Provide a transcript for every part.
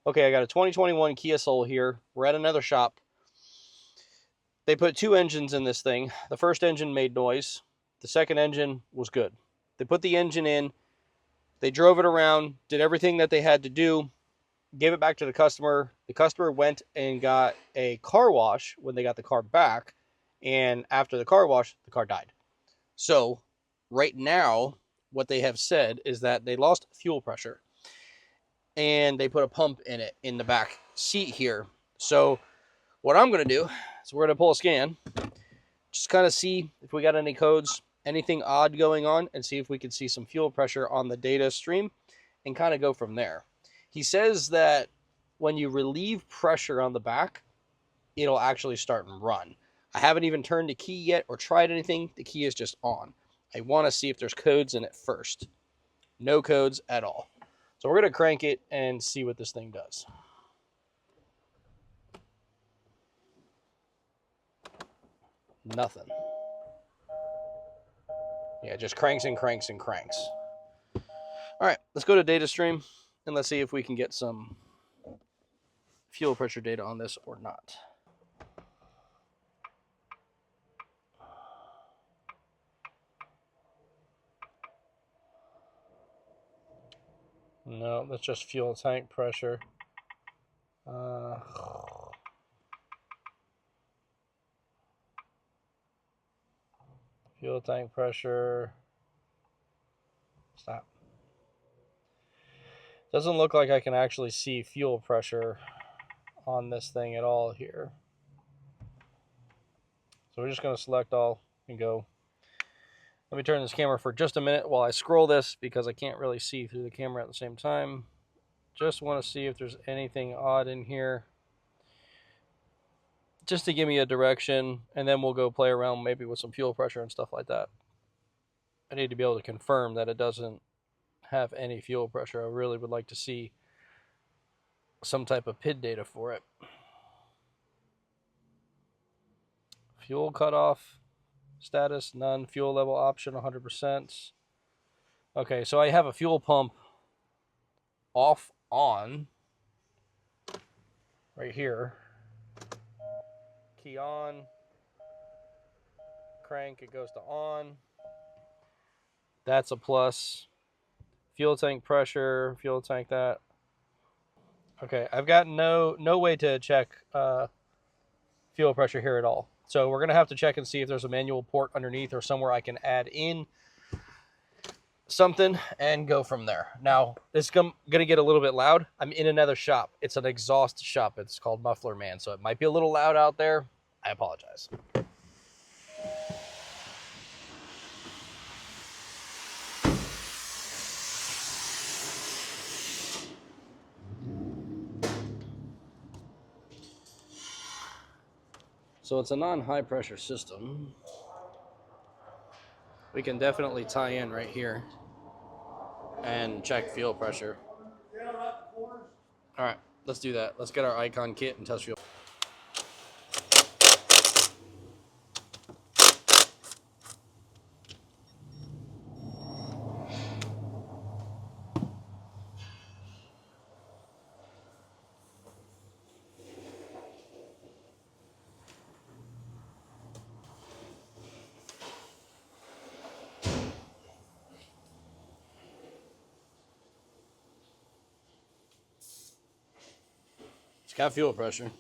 Okay, I got a 2021 Kia Soul here. We're at another shop. They put two engines in this thing. The first engine made noise. The second engine was good. They put the engine in. They drove it around, did everything that they had to do, gave it back to the customer. The customer went and got a car wash when they got the car back. And after the car wash, the car died. So, right now, what they have said is that they lost fuel pressure and they put a pump in it in the back seat here. So, what I'm going to do is we're going to pull a scan, just kind of see if we got any codes, anything odd going on, and see if we can see some fuel pressure on the data stream and kind of go from there. He says that when you relieve pressure on the back, it'll actually start and run. I haven't even turned the key yet or tried anything. The key is just on. I want to see if there's codes in it first. No codes at all. So we're going to crank it and see what this thing does. Nothing. Yeah, just cranks and cranks and cranks. All right, let's go to data stream and let's see if we can get some fuel pressure data on this or not. No, that's just fuel tank pressure. Fuel tank pressure. Stop. Doesn't look like I can actually see fuel pressure on this thing at all here. So we're just going to select all and go. Let me turn this camera for just a minute while I scroll this because I can't really see through the camera at the same time. Just want to see if there's anything odd in here, just to give me a direction, and then we'll go play around maybe with some fuel pressure and stuff like that. I need to be able to confirm that it doesn't have any fuel pressure. I really would like to see some type of PID data for it. Fuel cutoff status, none. Fuel level option, 100%. Okay, so I have a fuel pump off, on, right here. Key on, crank, it goes to on. That's a plus. Fuel tank pressure, fuel tank that. Okay, I've got no way to check fuel pressure here at all. So we're going to have to check and see if there's a manual port underneath or somewhere I can add in something and go from there. Now, this is going to get a little bit loud. I'm in another shop. It's an exhaust shop. It's called Muffler Man, so it might be a little loud out there. I apologize. So it's a non-high pressure system. We can definitely tie in right here and check fuel pressure. All right, let's do that. Let's get our icon kit and test fuel. It's got fuel pressure.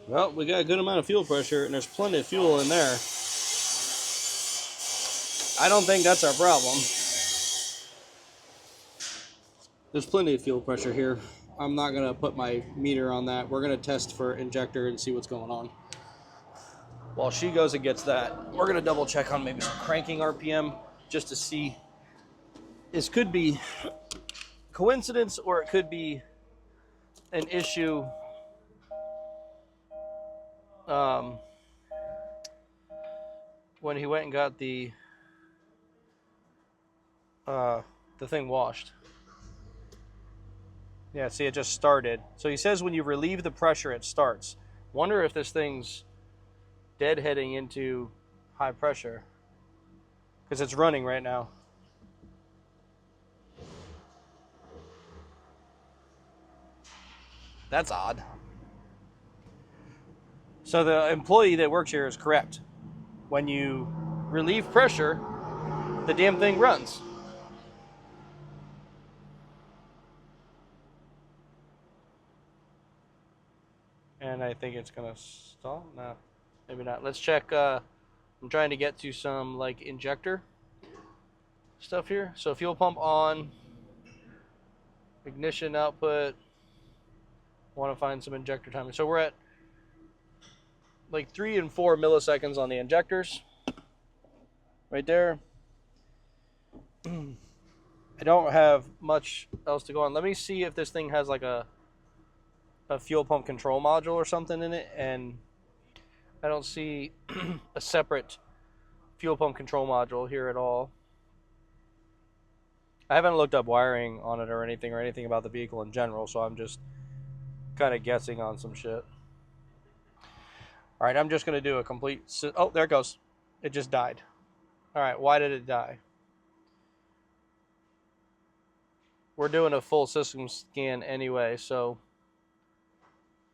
Well, we got a good amount of fuel pressure, and there's plenty of fuel in there. I don't think that's our problem. There's plenty of fuel pressure here. I'm not going to put my meter on that. We're going to test for injector and see what's going on. While she goes and gets that, we're going to double check on maybe some cranking RPM just to see. This could be coincidence or it could be an issue when he went and got the thing washed. Yeah, see, it just started. So he says when you relieve the pressure, it starts. Wonder if this thing's deadheading into high pressure, because it's running right now. That's odd. So the employee that works here is correct. When you relieve pressure, the damn thing runs. And I think it's gonna stall. No, maybe not. Let's check. I'm trying to get to some like injector stuff here. So fuel pump on, ignition output. Want to find some injector timing. So we're at like 3 and 4 milliseconds on the injectors. Right there. I don't have much else to go on. Let me see if this thing has like a fuel pump control module or something in it, and I don't see a separate fuel pump control module here at all. I haven't looked up wiring on it or anything about the vehicle in general, so I'm just kind of guessing on some shit. All right, I'm just going to do a complete... Oh, there it goes. It just died. All right, why did it die? We're doing a full system scan anyway, so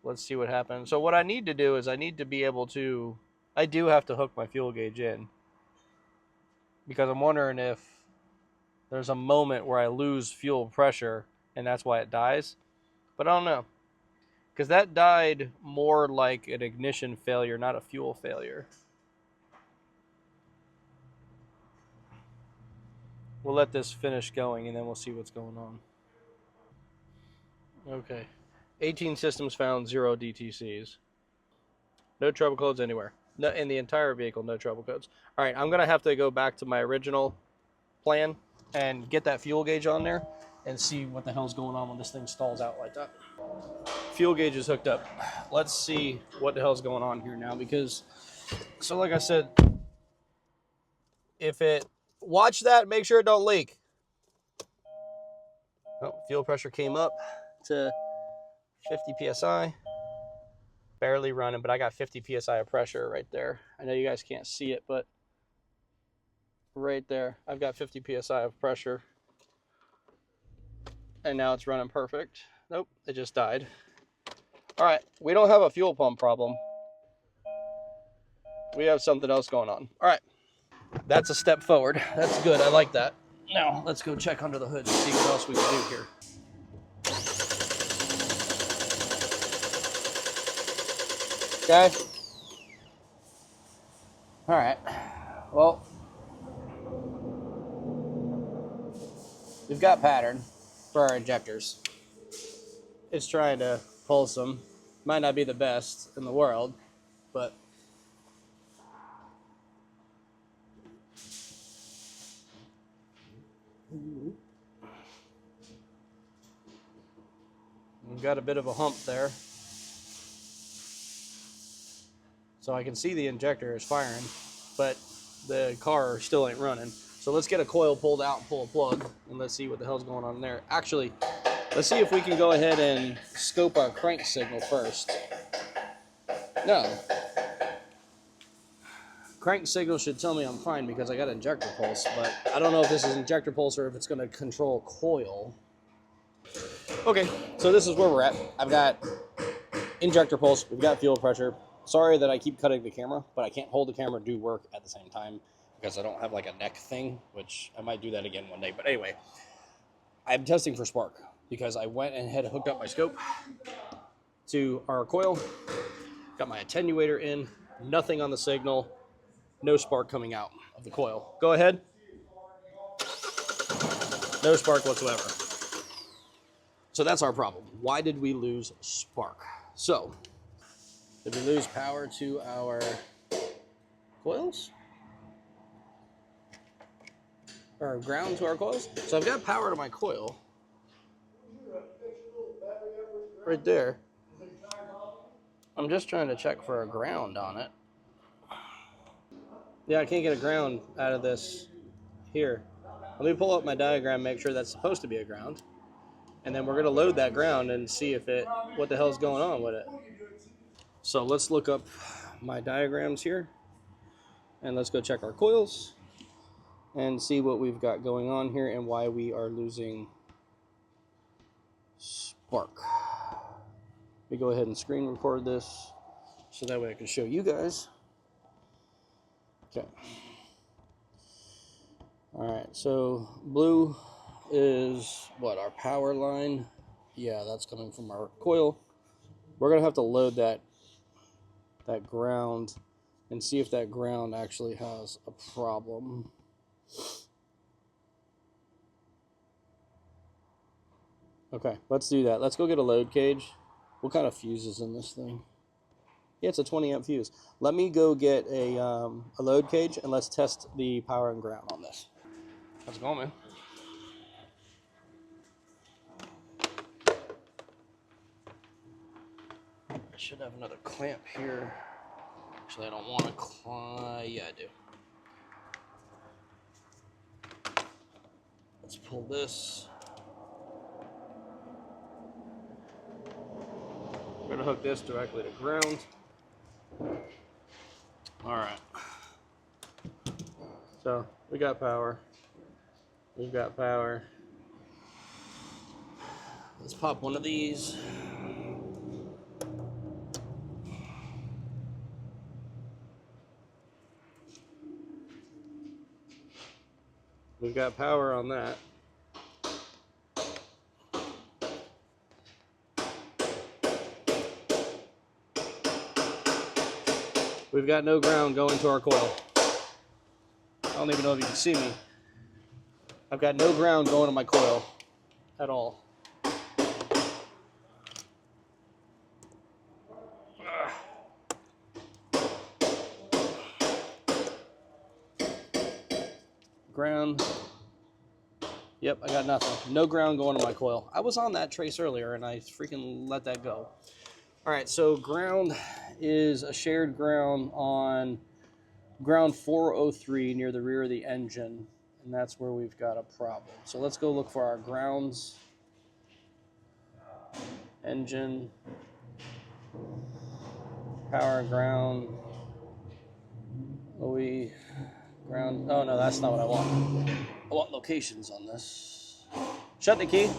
let's see what happens. So what I need to do is I need to be able to... I do have to hook my fuel gauge in, because I'm wondering if there's a moment where I lose fuel pressure and that's why it dies. But I don't know, because that died more like an ignition failure, not a fuel failure. We'll let this finish going and then we'll see what's going on. Okay. 18 systems found, 0 DTCs. No trouble codes anywhere. No, in the entire vehicle, no trouble codes. All right, I'm going to have to go back to my original plan and get that fuel gauge on there and see what the hell's going on when this thing stalls out like that. Fuel gauge is hooked up. Let's see what the hell's going on here now, because, so like I said, if it, watch that, make sure it don't leak. Oh, fuel pressure came up to 50 psi. Barely running, but I got 50 psi of pressure right there. I know you guys can't see it, but right there, I've got 50 psi of pressure. And now it's running perfect. Nope, it just died. All right, we don't have a fuel pump problem. We have something else going on. All right, that's a step forward. That's good, I like that. Now, let's go check under the hood and see what else we can do here. Okay. All right, well, we've got pattern for our injectors. It's trying to pulse them. Might not be the best in the world, but we've got a bit of a hump there. So I can see the injector is firing, but the car still ain't running. So let's get a coil pulled out and pull a plug, and let's see what the hell's going on there. Actually, let's see if we can go ahead and scope our crank signal first. No. Crank signal should tell me I'm fine because I got injector pulse, but I don't know if this is injector pulse or if it's going to control coil. Okay, so this is where we're at. I've got injector pulse, we've got fuel pressure. Sorry that I keep cutting the camera, but I can't hold the camera and do work at the same time because I don't have like a neck thing, which I might do that again one day. But anyway, I'm testing for spark because I went and had hooked up my scope to our coil, got my attenuator in, nothing on the signal, no spark coming out of the coil. Go ahead. No spark whatsoever. So that's our problem. Why did we lose spark? So, did we lose power to our coils? Or ground to our coils? So I've got power to my coil. Right there. I'm just trying to check for a ground on it. Yeah, I can't get a ground out of this here. Let me pull up my diagram, make sure that's supposed to be a ground. And then we're going to load that ground and see if what the hell's going on with it. So let's look up my diagrams here. And let's go check our coils and see what we've got going on here and why we are losing spark. Let me go ahead and screen record this so that way I can show you guys. Okay. All right, so blue is what, our power line? Yeah, that's coming from our coil. We're gonna have to load that ground and see if that ground actually has a problem. Okay, let's do that. Let's go get a load cage. What kind of fuse is in this thing? Yeah, it's a 20 amp fuse. Let me go get a load cage and let's test the power and ground on this. How's it going, man? I should have another clamp here. Actually, I don't want to climb. Yeah, I do. Let's pull this. We're going to hook this directly to ground. All right. So we got power. We've got power. Let's pop one of these. We've got power on that. We've got no ground going to our coil. I don't even know if you can see me. I've got no ground going to my coil at all. Ground. Yep, I got nothing. No ground going to my coil. I was on that trace earlier and I freaking let that go. All right, so ground is a shared ground on ground 403 near the rear of the engine, and that's where we've got a problem. So let's go look for our grounds. Engine, power, ground, OE, ground. Oh no, that's not what I want. I want locations on this. Shut the key.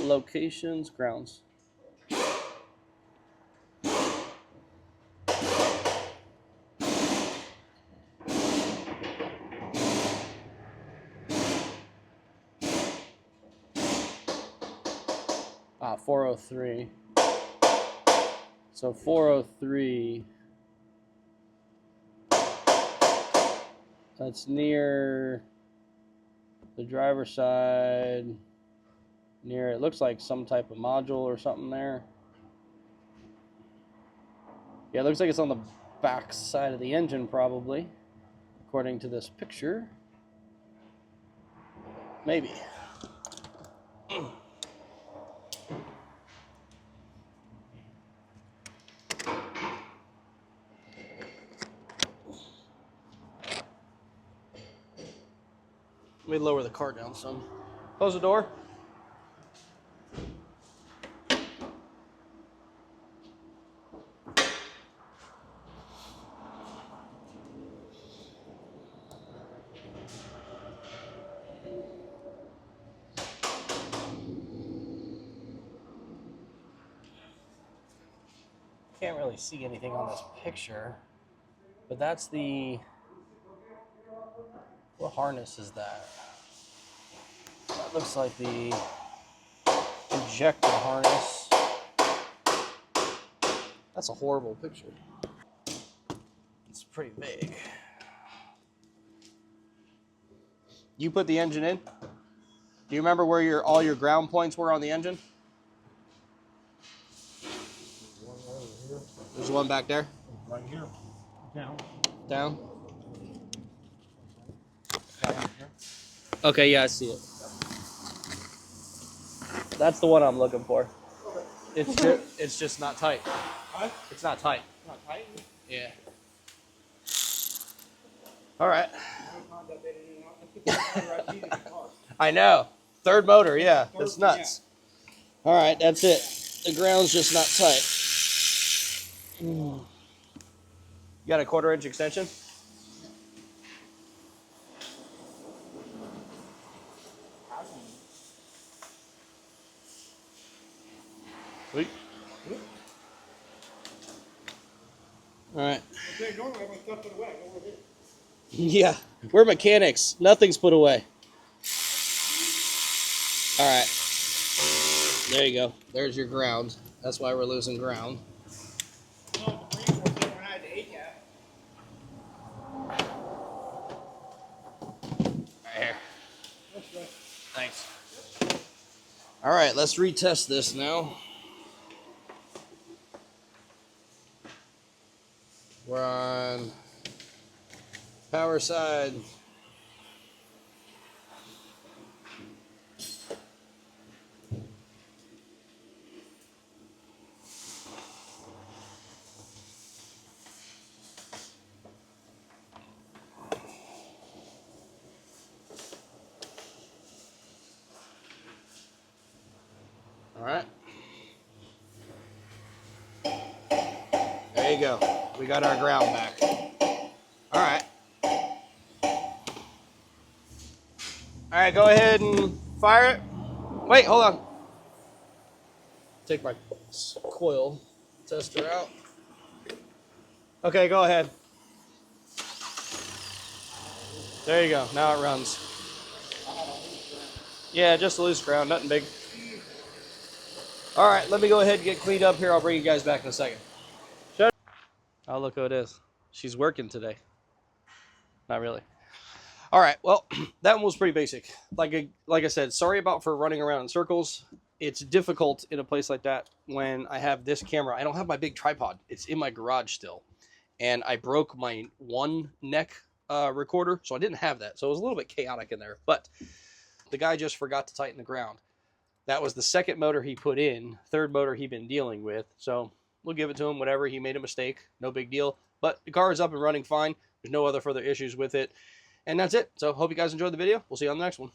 Locations, grounds. 403. So 403. That's near the driver's side. Near, it looks like some type of module or something there. Yeah, it looks like it's on the back side of the engine probably, according to this picture. Maybe. Let me lower the car down some. Close the door. Can't really see anything on this picture, but that's the, what harness is that? That looks like the injector harness. That's a horrible picture. It's pretty big. You put the engine in? Do you remember where all your ground points were on the engine? There's one back there? Right here. Down. Down? Okay, yeah, I see it. That's the one I'm looking for. It's just not tight. It's not tight. Yeah. All right. I know. Third motor, yeah. That's nuts. All right, that's it. The ground's just not tight. You got a 1/4 inch extension? Sweet. All right. Okay, normally I'm going to stuff it away. Go with it. Yeah, we're mechanics. Nothing's put away. All right. There you go. There's your ground. That's why we're losing ground. No, the Marine was there when I had the ACAP. Right here. That's right. Thanks. All right, let's retest this now. We're on power side. All right. There you go. We got our ground back. All right. All right, go ahead and fire it. Wait, hold on. Take my coil tester out. Okay, go ahead. There you go. Now it runs. Yeah, just a loose ground, nothing big. All right, let me go ahead and get cleaned up here. I'll bring you guys back in a second. Shut. Oh, look who it is. She's working today. Not really. All right, well, that one was pretty basic. Like I said, sorry about for running around in circles. It's difficult in a place like that when I have this camera. I don't have my big tripod. It's in my garage still. And I broke my one neck recorder, so I didn't have that. So it was a little bit chaotic in there. But the guy just forgot to tighten the ground. That was the second motor he put in, third motor he'd been dealing with. So we'll give it to him, whatever. He made a mistake, no big deal. But the car is up and running fine. There's no other further issues with it. And that's it. So hope you guys enjoyed the video. We'll see you on the next one.